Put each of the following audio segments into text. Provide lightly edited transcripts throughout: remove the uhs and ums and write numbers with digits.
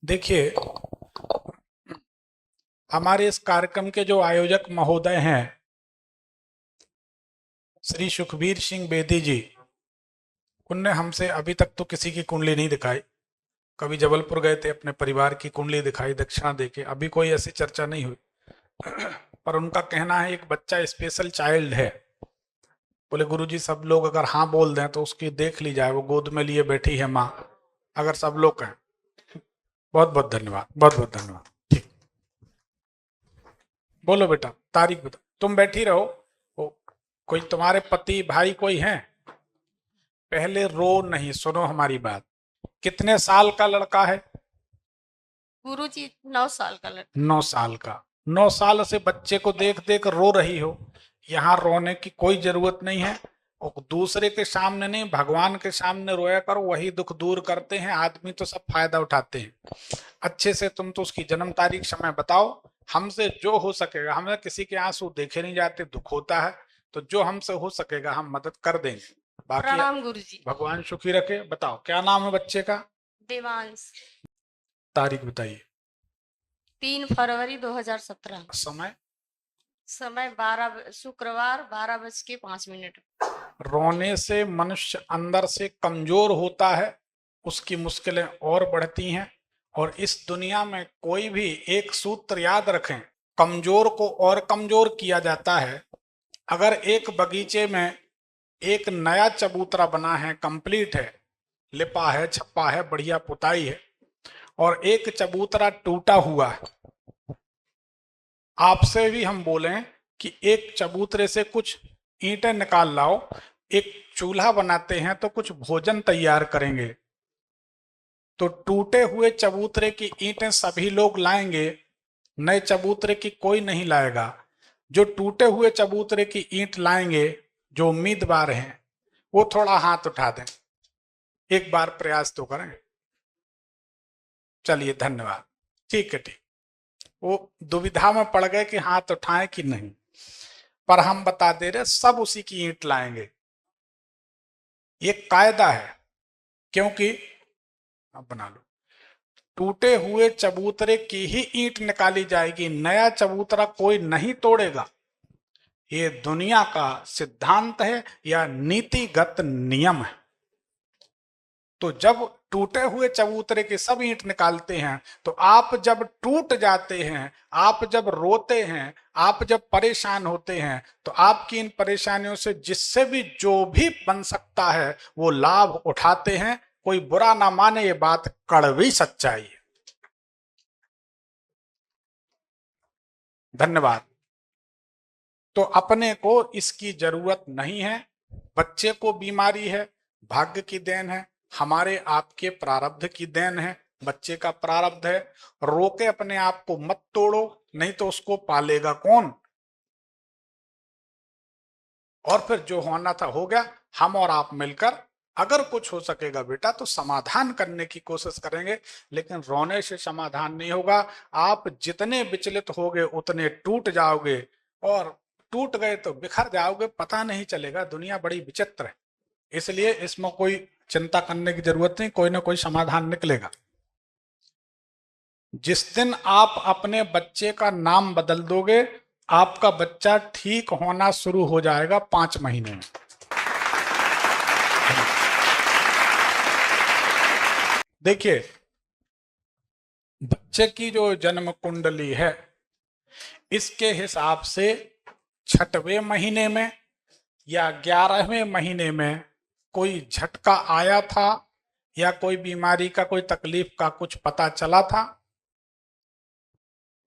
देखिए, हमारे इस कार्यक्रम के जो आयोजक महोदय हैं श्री सुखबीर सिंह बेदी जी, उनने हमसे अभी तक तो किसी की कुंडली नहीं दिखाई। कभी जबलपुर गए थे, अपने परिवार की कुंडली दिखाई दक्षिणा देके, अभी कोई ऐसी चर्चा नहीं हुई। पर उनका कहना है एक बच्चा स्पेशल चाइल्ड है। बोले गुरुजी सब लोग अगर हाँ बोल दें तो उसकी देख ली जाए, वो गोद में लिए बैठी है माँ, अगर सब लोग कहें। बहुत बहुत धन्यवाद, बहुत बहुत धन्यवाद। ठीक, बोलो बेटा, तारीख बता। तुम बैठी रहो। कोई तुम्हारे पति भाई कोई है? पहले रो नहीं, सुनो हमारी बात। कितने साल का लड़का है? गुरुजी 9 साल का लड़का। 9 साल का। 9 साल से बच्चे को देख देख रो रही हो। यहाँ रोने की कोई जरूरत नहीं है। और दूसरे के सामने नहीं, भगवान के सामने रोया करो, वही दुख दूर करते हैं। आदमी तो सब फायदा उठाते हैं। अच्छे से तुम तो उसकी जन्म तारीख समय बताओ। हमसे जो हो सकेगा, हमें किसी के आंसू देखे नहीं जाते, दुख होता है, तो जो हमसे हो सकेगा हम मदद कर देंगे। बाकी प्रणाम गुरुजी। भगवान सुखी रखे। बताओ क्या नाम है बच्चे का? देवांश। तारीख बताइए। 3 फरवरी 2017। समय? समय 12 शुक्रवार 12:05। रोने से मनुष्य अंदर से कमजोर होता है, उसकी मुश्किलें और बढ़ती हैं। और इस दुनिया में कोई भी एक सूत्र याद रखें, कमजोर को और कमजोर किया जाता है। अगर एक बगीचे में एक नया चबूतरा बना है, कंप्लीट है, लिपा है, छप्पा है, बढ़िया पुताई है, और एक चबूतरा टूटा हुआ है, आपसे भी हम बोलें कि एक चबूतरे से कुछ ईंटें निकाल लाओ, एक चूल्हा बनाते हैं तो कुछ भोजन तैयार करेंगे, तो टूटे हुए चबूतरे की ईंटें सभी लोग लाएंगे, नए चबूतरे की कोई नहीं लाएगा। जो टूटे हुए चबूतरे की ईंट लाएंगे, जो उम्मीदवार हैं, वो थोड़ा हाथ उठा दें, एक बार प्रयास तो करें। चलिए धन्यवाद। ठीक है, ठीक। वो दुविधा में पड़ गए कि हाथ उठाएं कि नहीं, पर हम बता दे रहे सब उसी की ईंट लाएंगे। ये कायदा है, क्योंकि अब बना लो, टूटे हुए चबूतरे की ही ईंट निकाली जाएगी, नया चबूतरा कोई नहीं तोड़ेगा। ये दुनिया का सिद्धांत है या नीतिगत नियम है। तो जब टूटे हुए चबूतरे की सब ईंट निकालते हैं, तो आप जब टूट जाते हैं, आप जब रोते हैं, आप जब परेशान होते हैं, तो आपकी इन परेशानियों से जिससे भी जो भी बन सकता है वो लाभ उठाते हैं। कोई बुरा ना माने, ये बात कड़वी सच्चाई है। धन्यवाद। तो अपने को इसकी जरूरत नहीं है। बच्चे को बीमारी है, भाग्य की देन है, हमारे आपके प्रारब्ध की देन है। बच्चे का प्रारब्ध है, रोके अपने आप को मत तोड़ो, नहीं तो उसको पालेगा कौन। और फिर जो होना था हो गया। हम और आप मिलकर अगर कुछ हो सकेगा बेटा तो समाधान करने की कोशिश करेंगे, लेकिन रोने से समाधान नहीं होगा। आप जितने विचलित होगे उतने टूट जाओगे, और टूट गए तो बिखर जाओगे, पता नहीं चलेगा। दुनिया बड़ी विचित्र है, इसलिए इसमें कोई चिंता करने की जरूरत नहीं, कोई ना कोई समाधान निकलेगा। जिस दिन आप अपने बच्चे का नाम बदल दोगे, आपका बच्चा ठीक होना शुरू हो जाएगा 5 महीने में। देखिए, बच्चे की जो जन्म कुंडली है, इसके हिसाब से 6वें महीने में या 11वें महीने में कोई झटका आया था, या कोई बीमारी का, कोई तकलीफ का कुछ पता चला था?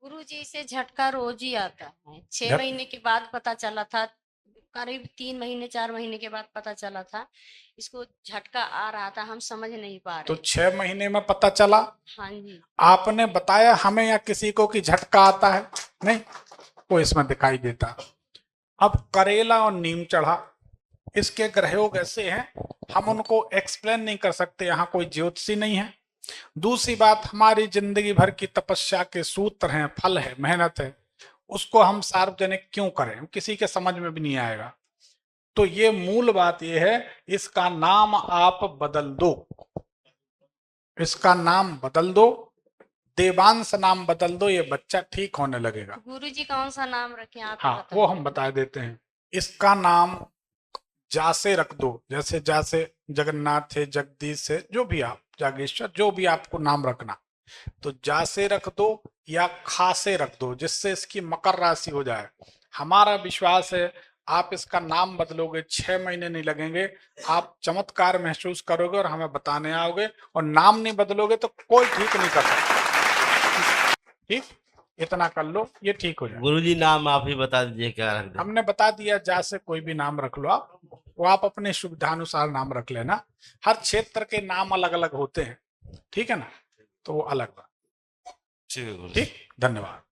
गुरुजी से झटका रोज ही आता है। 6 झट महीने के बाद पता चला था, करीब 3 महीने 4 महीने के बाद पता चला था इसको झटका आ रहा था, हम समझ नहीं पा तो रहे। 6 महीने में पता चला? हाँ जी। आपने बताया हमें या किसी को कि झटका आता है? नहीं, वो इसमें दिखाई देता। अब करेला और नीम चढ़ा, इसके ग्रहयोग ऐसे हैं, हम उनको एक्सप्लेन नहीं कर सकते, यहाँ कोई ज्योतिषी नहीं है। दूसरी बात, हमारी जिंदगी भर की तपस्या के सूत्र हैं, फल है, मेहनत है, उसको हम सार्वजनिक क्यों करें? किसी के समझ में भी नहीं आएगा। तो ये मूल बात ये है, इसका नाम आप बदल दो, इसका नाम बदल दो। देवांश नाम बदल दो, ये बच्चा ठीक होने लगेगा। गुरुजी कौन सा नाम रखें आप ही हाँ, बता वो हम बता देते हैं। इसका नाम जा से रख दो, जैसे जा से जगन्नाथ है, जगदीश है, जो भी आप, जागेश्वर, जो भी आपको नाम रखना, तो जा से रख दो या खा से रख दो, जिससे इसकी मकर राशि हो जाए। हमारा विश्वास है आप इसका नाम बदलोगे, 6 महीने नहीं लगेंगे, आप चमत्कार महसूस करोगे और हमें बताने आओगे। और नाम नहीं बदलोगे तो कोई ठीक नहीं कर सकता। ठीक, इतना कर लो, ये ठीक हो जाए। गुरुजी नाम आप ही बता दीजिए क्या रख दें। हमने बता दिया, जा से कोई भी नाम रख लो आप, वो आप अपने सुविधानुसार नाम रख लेना। हर क्षेत्र के नाम अलग अलग होते हैं, ठीक है ना, तो वो अलग बात। ठीक है गुरुजी। ठीक, धन्यवाद।